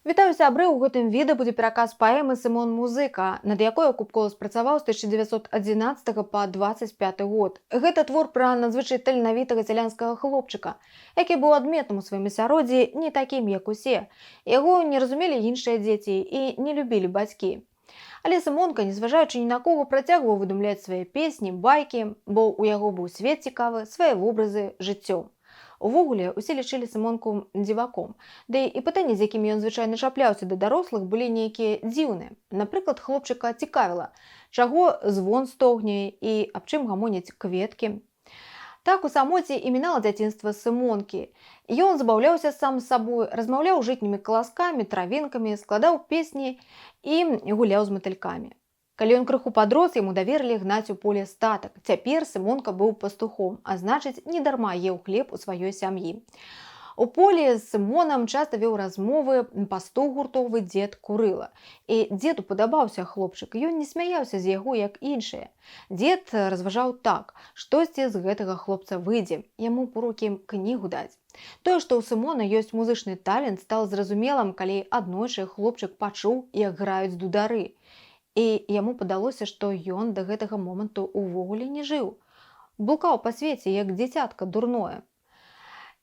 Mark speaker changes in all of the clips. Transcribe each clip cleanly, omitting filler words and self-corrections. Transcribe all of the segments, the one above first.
Speaker 1: Вітаю сябры, у гэтым відэа будзе пераказ паэмы Сымон Музыка, над якой Кубкоў спрацаваў з 1911 па 25 год. Гэта твор пра надзвычай таленавітага сялянскага хлопчыка, які быў адметным у сваім асяроддзі не такім, як усе. Яго не разумелі іншыя дзеці і не любілі бацькі. Але Сымонка, незважаючы ні на кого, працягваў выдумляць свае песні, байкі, бо ў яго быў свет цікавы, свае вобразы, жыццё. Увогуле, усе лічылі Сымонку дзіваком. Ды і пытанні, з якімі ён звычайна чапляўся да дарослых, былі нейкія дзіўныя. Напрыклад, хлопчыка цікавіла, чаго звон стогне і аб чым гамоняць кветкі. Так у самоце і мінала дзяцінства Сымонкі. Ён забаўляўся сам з сабой, размаўляў жытнімі каласкамі, травінкамі, складаў песні і гуляў з матылькамі. Калі ён крыху падрос, яму даверылі гнаць у поле статак. Цяпер Сымонка быў пастухом, а значыць, недарма еў хлеб у сваёй сям'і. У полі з Сымонам часта вёў размовы пастух гуртовы дзед Курыла. І дзеду падабаўся хлопчык, ён не смяяўся з яго, як іншыя. Дзед разважаў так, штосьці з гэтага хлопца выйдзе, яму ў рукі кнігу даць. Тое, што ў Сымона ёсць музычны талент, стала зразумелым, калі аднойчы хлопчык пачуў, як граюць дудары. І яму падалося, што ён да гэтага моманту ўвогуле не жыў. Блукаў па свеце, як дзіцятка дурное.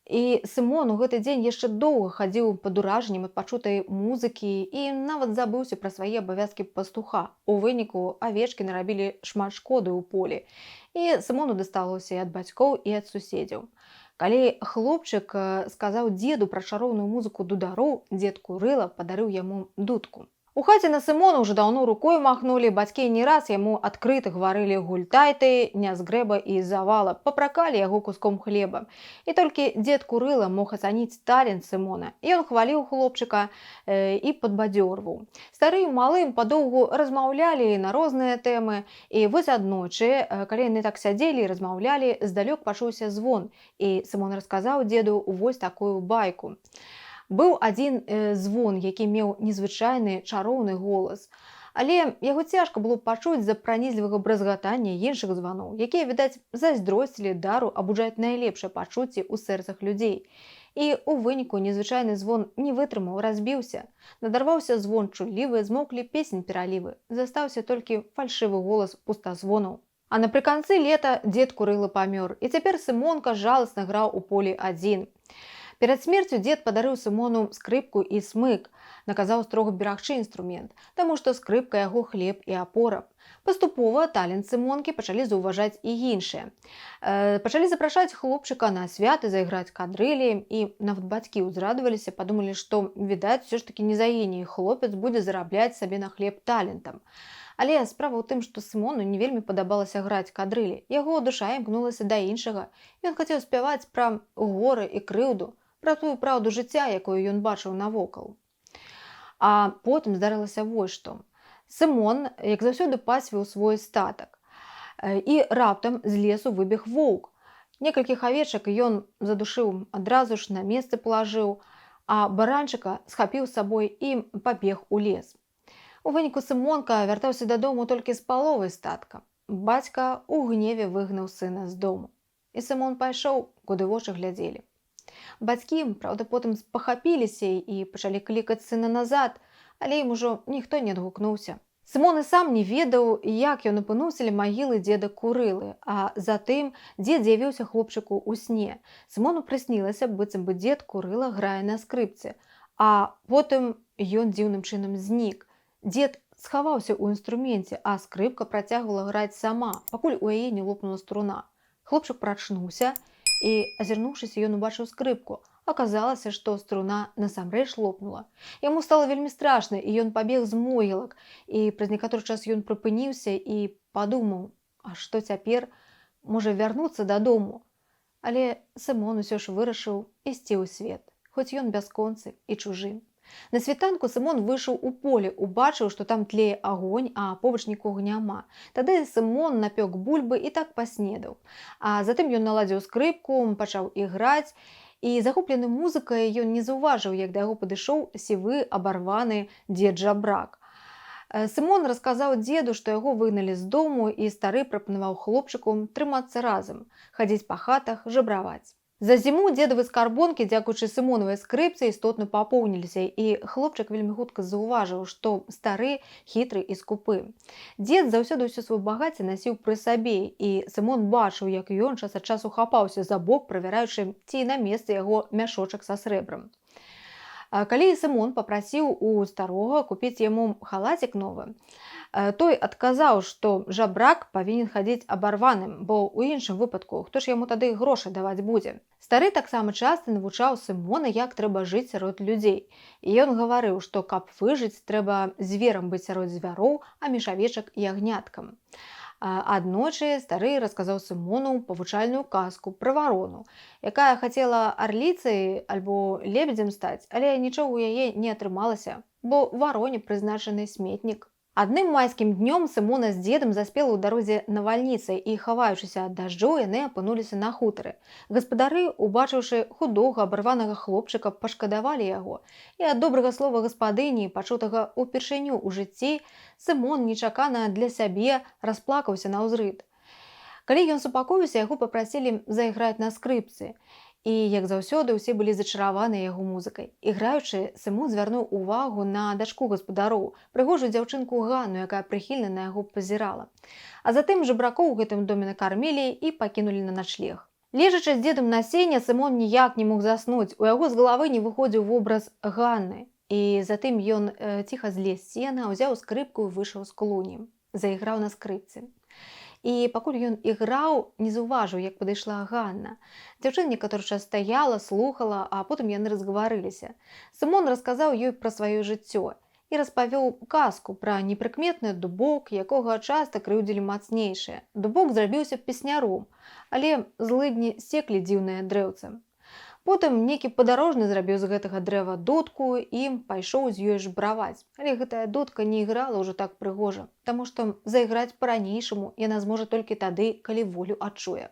Speaker 1: І Сымон у гэты дзень яшчэ доўга хадзіў пад уражаннем ад пачутай музыкі і нават забыўся пра свае абавязкі пастуха. У выніку авечкі нарабілі шмат шкоды ў полі. І Сымону дасталося і ад бацькоў, і ад суседзяў. Калі хлопчык сказаў дзеду пра чароўную музыку дудароў, дзед Курыла падарыў яму дудку. У хаце на Сымона ўжо даўно рукой махнулі, бацькі не раз яму адкрыта гаварылі гультайты, нязгрэба і завала, папракалі яго куском хлеба. І толькі дзед Курыла мог ацаніць талент Сымона. Ён хваліў хлопчыка і падбадзёрваў. Стары і малым падоўгу размаўлялі на розныя тэмы. І вось аднойчы, калі яны так сядзелі і размаўлялі, здалёк пачуўся звон. І Сымон расказаў дзеду вось такую байку. Быў адзін звон, які меў незвычайны чароўны голас. Але яго цяжка было пачуць з-за пранізлівага бразгатання іншых званоў, якія, відаць, зайздросцілі дару абуджаць найлепшыя пачуцці ў сэрцах людзей. І ў выніку незвычайны звон не вытрымаў, разбіўся. Надарваўся звон чуллівы, змоўклі песень-пералівы. Застаўся толькі фальшывы голас пустазвонаў. А напрыканцы лета дзед Курыла памёр, і цяпер Сымонка жаласна граў у полі адзін. Перад смерцю дзед падарыў Сымону скрыпку і смык, наказаў строга берагчы інструмент, таму што скрыпка яго хлеб і апора. Паступова талент Сымонкі пачалі заўважаць і іншыя. Пачалі запрашаць хлопчыка на святы, зайграць кадрылі, і нават бацькі ўзрадаваліся, падумалі, што, відаць, усё ж такі не загіне, і хлопец будзе зарабляць сабе на хлеб талентам. Але справа ў тым, што Сымону не вельмі падабалася граць кадрылі. Яго душа імкнулася да іншага. Ён хацеў спяваць пра горы і крыўду, пра тую праўду жыцця, якую ён бачыў навокал. А потым здарылася вось што. Сымон, як заўсёды, пасвіў свой статак. І раптам з лесу выбег воўк. Некалькіх авечак ён задушыў, адразу ж на месцы палажыў, а баранчыка схапіў з сабой і пабег у лес. У выніку Сымонка вяртаўся дадому толькі з паловай статка. Бацька ў гневе выгнаў сына з дому. І Сымон пайшоў, куды вочы глядзелі. Бацькі, праўда, потым спахапіліся і пачалі клікаць сына назад, але ім ужо ніхто не адгукнуўся. Сымон і сам не ведаў, як ён апынуўся ля магілы дзеда Курылы, а затым дзед з'явіўся хлопчыку ў сне. Сымону прыснілася, быццам бы дзед Курыла грае на скрыпцы, а потым ён дзіўным чынам знік. Дзед схаваўся ў інструменце, а скрыпка працягвала граць сама, пакуль у яе не лопнула струна. Хлопчык прачнуўся, і, азірнуўшыся, ён убачыў скрыпку. Аказалася, што струна насамрэч лопнула. Яму стала вельмі страшна, і ён пабег з могілак. І праз некаторы час ён прыпыніўся і падумаў, а што цяпер? Можа вярнуцца дадому? Але Сымон усё ж вырашыў ісці ў свет, хоць ён бясконцы і чужы. На світанку Сымон выйшаў у поле, убачыў, што там тлее агонь, а побач нікога няма. Тады Сымон напёк бульбы і так паснедаў. А затым ён наладзіў скрыпку, пачаў іграць, і захоплены музыкай ён не заўважыў, як да яго падышоў сівы абарваны дзед Жабрак. Сымон расказаў дзеду, што яго выгналі з дому, і стары прапанаваў хлопчыку трымацца разам, хадзіць па хатах, жабраваць. За зіму дзедавы скарбонкі, дзякуючы Сымонавай скрыпцы, істотна папоўніліся, і хлопчык вельмі хутка заўважыў, што стары, хітры і скупы. Дзед заўсёды ўсё сваё багацце насіў пры сабе, і Сымон бачыў, як ён час ад часу хапаўся за бок, правяраючы, ці на месцы яго мяшочак са срэбрам. Калі Сымон папрасіў у старога купіць яму халацік новы, той адказаў, што жабрак павінен хадзіць абарваным, бо ў іншым выпадку хто ж яму тады грошы даваць будзе. Стары таксама часта навучаў Сымона, як трэба жыць сярод людзей. І ён гаварыў, што каб выжыць, трэба зверам быць сярод звяроў, а між авечак ягняткам. Аднойчы стары расказаў Сымону павучальную казку пра варону, якая хацела арліцай альбо лебедзем стаць, але нічога ў яе не атрымалася, бо вароне прызначаны сметнік. Адным майскім днём Сымона з дзедам заспелі ў дарозе навальніцай, і, хаваючыся ад дажджоў, яны апынуліся на хутары. Гаспадары, убачыўшы худога абарванага хлопчыка, пашкадавалі яго. І ад добрага слова гаспадыні, пачутага ўпершыню ў жыцці, Сымон нечакана для сябе расплакаўся наўзрыд. Калі ён супакоіўся, яго папрасілі зайграць на скрыпцы. І, як заўсёды, усе былі зачараваны яго музыкай. Іграючы, Сымон звярнуў увагу на дачку гаспадароў, прыгожую дзяўчынку Ганну, якая прыхільна на яго пазірала. А затым жабракоў у гэтым доме накармілі і пакінулі на начлег. Лежачы з дзедам на сене, Сымон ніяк не мог заснуць, у яго з галавы не выходзіў вобраз Ганны. І затым ён ціха злез з сена, узяў скрыпку і выйшаў з клуні. Заіграў на скрыпцы. І пакуль ён іграў, не заўважыў, як падышла Ганна. Дзяўчына некаторы час стаяла, слухала, а потым яны разгаварыліся. Сымон расказаў ёй пра сваё жыццё і распавёў казку пра непрыкметны дубок, якога часта крыўдзілі мацнейшыя. Дубок зрабіўся песняром, але злыдні секлі дзіўнае дрэўца. Потым нейкі падарожны зрабіў з гэтага дрэва дудку і пайшоў з ёй жбраваць. Але гэтая дудка не іграла ўжо так прыгожа, таму што зайграць па-ранейшаму яна зможа толькі тады, калі волю адчуе.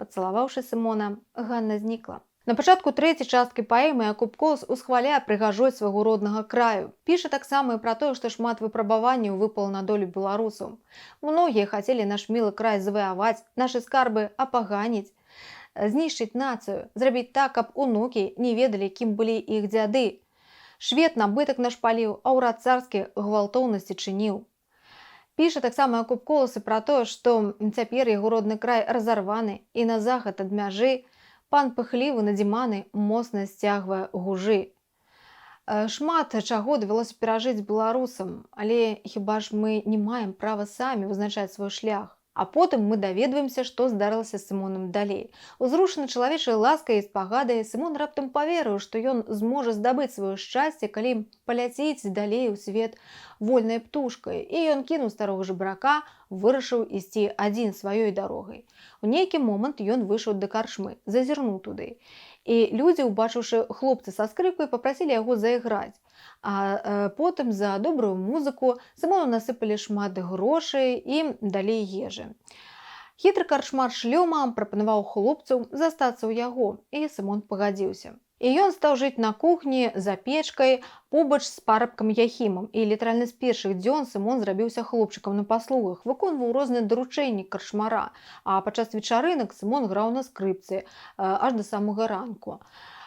Speaker 1: Пацалаваўшы Сымона, Ганна знікла. На пачатку трэцяй часткі паэмы Якуб Колас усхваляе прыгажосць свайго роднага краю. Піша таксама і пра тое, што шмат выпрабаванняў выпала на долю беларусаў. Многія хацелі наш мілы край заваяваць, нашы скарбы апаганіць, знішчыць нацыю, зрабіць так, каб унукі не ведалі, кім былі іх дзяды. Швед набытак наш паліў, а ўрад царскі гвалтоўнасці чыніў. Піша таксама Якуб Колас і пра тое, што цяпер яго родны край разарваны, і на захад ад мяжы пан пыхлівы надзіманы моцна сцягвае гужы. Шмат чаго давялося перажыць беларусам, але хіба ж мы не маем права самі вызначаць свой шлях? А потым мы даведваемся, што здарылася з Сымонам далей. Узрушаны чалавечай ласкай і спагадай, Сымон раптам паверыў, што ён зможа здабыць сваё шчасце, калі паляцець далей у свет вольнай птушкай. І ён кінуў старога жабрака, вырашыў ісці адзін сваёй дарогай. У нейкі момант ён выйшаў да карчмы, зазірнуў туды. І людзі, убачыўшы хлопца са скрыпкай, папрасілі яго зайграць. А потым за добрую музыку Сымону насыпалі шмат грошай і далі ежы. Хітры карчмар Шлёма прапанаваў хлопцу застацца ў яго, і Сымон пагадзіўся. І ён стаў жыць на кухні за печкай побач з парабкам Яхімам. І літаральна з першых дзён Сымон зрабіўся хлопчыкам на паслугах, выконваў розныя даручэнні карчмара, а падчас вечарынак Сымон граў на скрыпцы аж да самага ранку.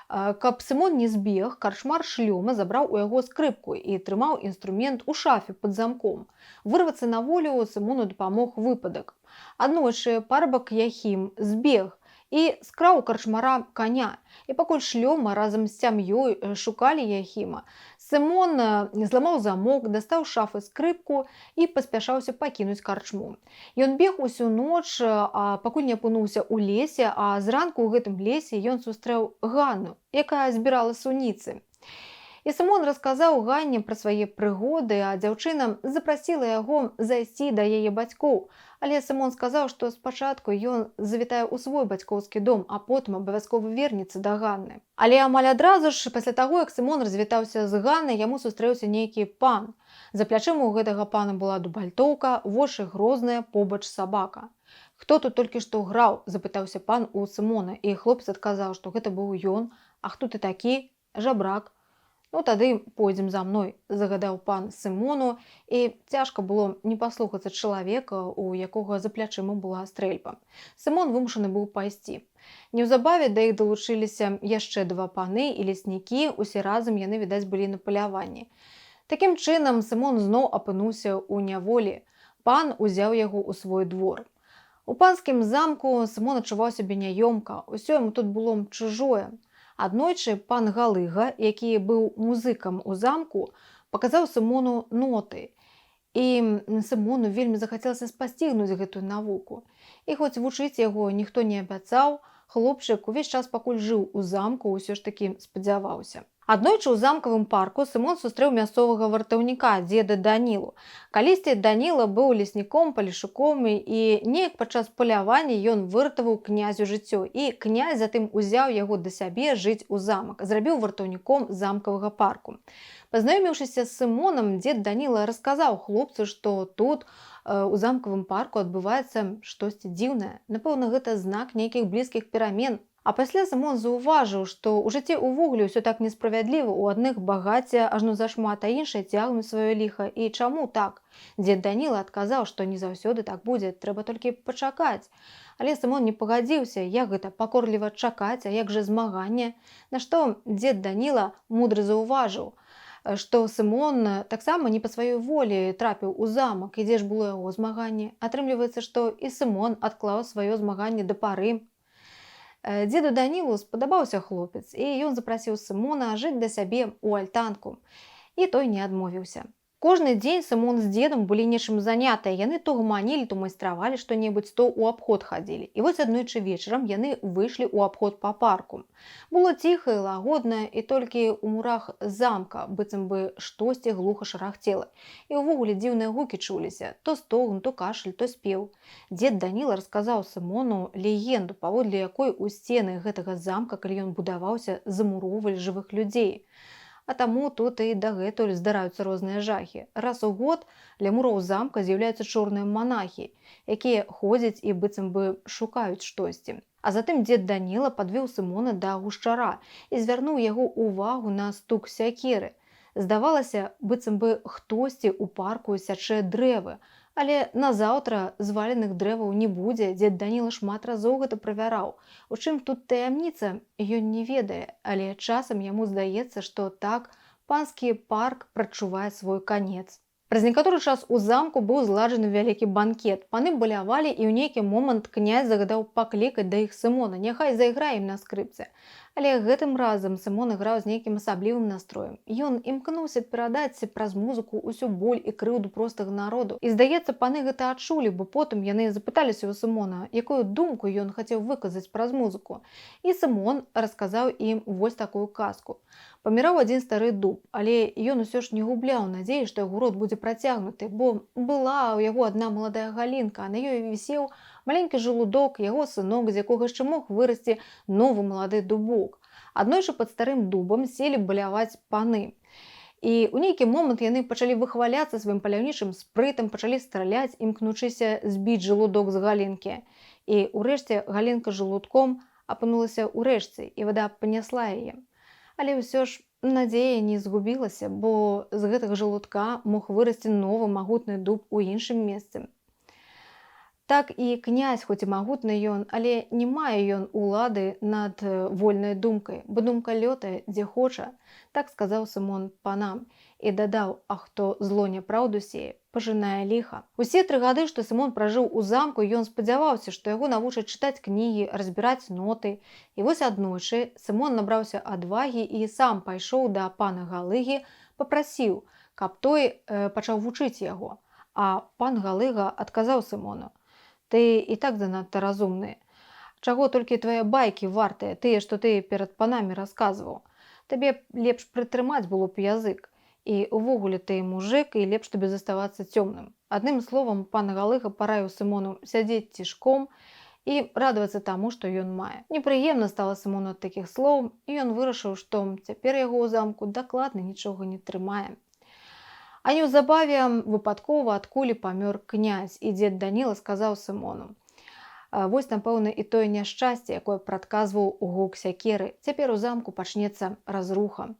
Speaker 1: Каб Сымон не збег, карчмар Шлёма забраў у яго скрыпку і трымаў інструмент у шафе пад замком. Вырвацца на волю Сымону дапамог выпадак. Аднойчы парабак Яхім збег і скраў у карчмара коня. І пакуль Шлёма разам з сям'ёй шукалі Яхіма, Сымон зламаў замок, дастаў з шафы скрыпку і паспяшаўся пакінуць карчму. Ён бег усю ноч, пакуль не апынуўся ў лесе, а зранку ў гэтым лесе ён сустрэў Ганну, якая збірала суніцы. І Сымон расказаў Ганне пра свае прыгоды, а дзяўчына запрасіла яго зайсці да яе бацькоў. Але Сымон сказаў, што спачатку ён завітае ў свой бацькоўскі дом, а потым абавязкова вернецца да Ганны. Але амаль адразу ж, пасля таго, як Сымон развітаўся з Ганнай, яму сустрэўся нейкі пан. За плячыма ў гэтага пана была дубальтоўка, вочы грозныя, побач сабака. «Хто тут толькі што граў?» – запытаўся пан у Сымона, і хлопец адказаў, што гэта быў ён. «А хто ты такі?» «Жабрак». «Ну, тады пойдзем за мной», – загадаў пан Сымону, і цяжка было не паслухацца чалавека, у якога за плячыма была стрэльба. Сымон вымушаны быў пайсці. Неўзабаве да іх далучыліся яшчэ два паны і леснікі, усе разам яны, відаць, былі на паляванні. Такім чынам Сымон зноў апынуўся ў няволі. Пан узяў яго ў свой двор. У панскім замку Сымон адчуваў сябе няёмка, усё яму тут было чужое. Аднойчы пан Галыга, які быў музыкам у замку, паказаў Сымону ноты. І Сымону вельмі захацелася спасцігнуць гэтую навуку. І хоць вучыць яго ніхто не абяцаў, хлопчык увесь час, пакуль жыў у замку, усё ж такі спадзяваўся. Аднойчы ў замкавым парку Сымон сустрэў мясцовага вартаўніка, дзеда Данілу. Калісьці Даніла быў лесніком, палешуком, і неяк падчас палявання ён выратаваў князю жыццё, і князь затым узяў яго да сябе жыць у замак, зрабіў вартаўніком замкавага парку. Пазнаёміўшыся з Сымонам, дзед Даніла расказаў хлопцу, што тут у замкавым парку адбываецца штосьці дзіўнае. Напэўна, гэта знак нейкіх блізкіх перамен. А пасля Сымон заўважыў, што ў жыцці ўвогуле ўсё так несправядліва, у адных багацця ажно зашмат, а іншыя цягнуць сваё ліха. І чаму так? Дзед Даніла адказаў, што не заўсёды так будзе, трэба толькі пачакаць. Але Сымон не пагадзіўся, як гэта пакорліва чакаць, а як жа змаганне? На што дзед Даніла мудра заўважыў, што Сымон таксама не па сваёй волі трапіў у замак, і дзе ж было яго змаганне? Атрымліваецца, што і Сымон адклаў сваё змаганне да пары. Дзеду Данілу спадабаўся хлопец, і ён запрасіў Сымона жыць да сябе ў альтанку. І той не адмовіўся. Кожны дзень Сымон з дзедам былі нечым занятыя. Яны то гаманілі, то майстравалі што-небудзь, то ў абход хадзілі. І вось аднойчы вечарам яны выйшлі ў абход па парку. Было ціха і лагодна, і толькі ў мурах замка быццам бы штосьці глуха шарахцела. І ўвогуле дзіўныя гукі чуліся, то стогн, то кашаль, то спеў. Дзед Даніла расказаў Сымону легенду, паводле якой у сцены гэтага замка, калі ён будаваўся, замуроўвалі жывых людзей. А таму тут і дагэтуль здараюцца розныя жахі. Раз у год ля муроў замка з'яўляюцца чорныя манахі, якія ходзяць і быццам бы шукаюць штосьці. А затым дзед Даніла падвёў Сымона да гушчара і звярнуў яго ўвагу на стук сякеры. Здавалася, быццам бы хтосьці ў парку сячэ дрэвы, але назаўтра зваленых дрэваў не будзе. Дзед Даніла шмат разоў гэта правяраў. У чым тут таямніца, ён не ведае, але часам яму здаецца, што так панскі парк прачувае свой канец. Праз некаторы час у замку быў зладжаны вялікі банкет. Паны балявалі, і ў нейкі момант князь загадаў паклікаць да іх Сымона, няхай зайграе ім на скрыпцы. Але гэтым разам Сымон іграў з нейкім асаблівым настроем. Ён імкнуўся перадаць праз музыку ўсю боль і крыўду простага народу. І, здаецца, паны гэта адчулі, бо потым яны запыталіся ў Сымона, якую думку ён хацеў выказаць праз музыку. І Сымон расказаў ім вось такую казку. Паміраў адзін стары дуб, але ён усё ж не губляў надзеі, што яго род будзе працягнуты, бо была ў яго адна маладая галінка, а на ёй вісеў маленькі жалудок, яго сынок, з якога яшчэ мог вырасці новы малады дубок. Аднойчы пад старым дубам селі баляваць паны. І ў нейкі момант яны пачалі выхваляцца сваім паляўнічым спрытам, пачалі страляць, імкнучыся збіць жалудок з галінкі. І ўрэшце галінка з жалудком апынулася ў рэчцы, і вада панясла яе. Але ўсё ж надзея не згубілася, бо з гэтага жалудка мог вырасці новы магутны дуб у іншым месцы. Так і князь, хоць і магутны ён, але не мае ён улады над вольнай думкай, бо думка лётае, дзе хоча. Так сказаў Сымон панам і дадаў: а хто зло няпраўду сее, пажынае ліха. Усе 3 гады, што Сымон пражыў у замку, ён спадзяваўся, што яго навучаць чытаць кнігі, разбіраць ноты. І вось аднойчы Сымон набраўся адвагі і сам пайшоў да пана Галыгі, папрасіў, каб той пачаў вучыць яго. А пан Галыга адказаў Сымону: ты і так занадта разумны. Чаго толькі твае байкі вартыя, тыя, што ты перад панамі расказваў. Табе лепш прытрымаць было б язык. І увогуле ты мужик, і лепш табе заставацца цёмным. Адным словам, пан Галыга параіў Сымону сядзець цішком і радавацца таму, што ён мае. Непрыемна стала Сымону ад такіх слоў, і ён вырашыў, што цяпер яго ў замку дакладна нічога не трымае. А неўзабаве выпадкова ад кулі памёр князь, і дзед Даніла сказаў Сымону: вось, напэўна, і тое няшчасце, якое прадказваў гук сякеры. Цяпер у замку пачнецца разруха.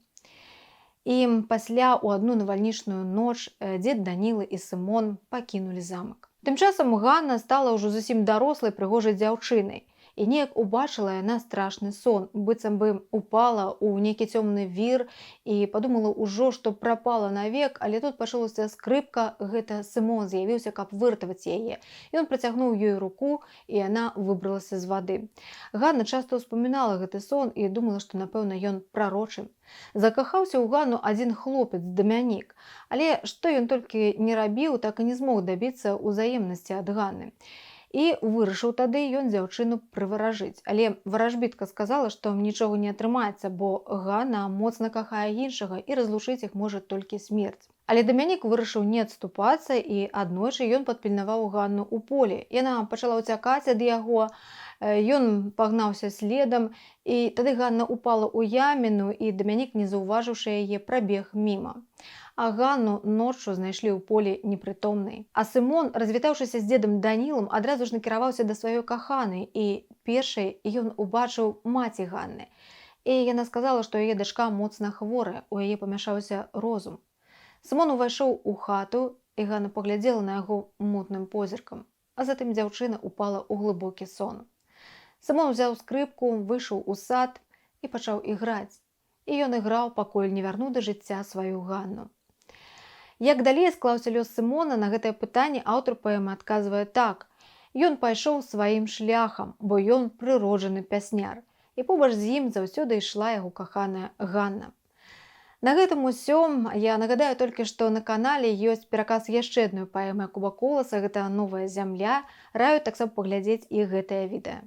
Speaker 1: І пасля ў адну навальнічную ноч дзед Даніла і Сымон пакінулі замак. Тым часам Ганна стала ўжо зусім дарослай прыгожай дзяўчынай. І неяк убачыла яна страшны сон, быццам бы упала ў нейкі цёмны вір і падумала ўжо, што прапала навек, але тут пачулася скрыпка, гэта Сымон з'явіўся, каб выратаваць яе. Ён працягнуў ёй руку, і яна выбралася з вады. Ганна часта ўспамінала гэты сон і думала, што, напэўна, ён прарочы. Закахаўся ў Ганну адзін хлопец, Дамянік, але што ён толькі не рабіў, так і не змог дабіцца ўзаемнасці ад Ганны. І вырашыў тады ён дзяўчыну прываражыць. Але варажбітка сказала, што нічога не атрымаецца, бо Ганна моцна кахае іншага і разлучыць іх можа толькі смерць. Але Дамянік вырашыў не адступацца, і аднойчы ён падпільнаваў Ганну ў полі. Яна пачала ўцякаць ад яго, ён пагнаўся следам, і тады Ганна упала ў яміну, і Дамянік, не заўважыўшы яе, прабег міма. А Ганну ноччу знайшлі ў полі непрытомнай. А Сымон, развітаўшыся з дзедам Данілам, адразу ж накіраваўся да сваёй каханай, і першай ён убачыў маці Ганны. І яна сказала, што яе дачка моцна хворая, у яе памяшаўся розум. Сымон увайшоў у хату, і Ганна паглядзела на яго мутным позіркам, а затым дзяўчына упала ў глыбокі сон. Сымон узяў скрыпку, выйшаў у сад і пачаў іграць. І ён іграў, пакуль не вярнуў да жыцця сваю Ганну. Як далей склаўся лёс Сымона, на гэтае пытанне аўтар паэмы адказвае так. Ён пайшоў сваім шляхам, бо ён прыроджаны пясняр, і побач з ім заўсёды ішла яго каханая Ганна. На гэтым усё. Я нагадаю толькі, што на канале ёсць пераказ яшчэ адной паэмы Якуба Коласа, гэта «Новая зямля». Раю таксама паглядзець і гэтае відэа.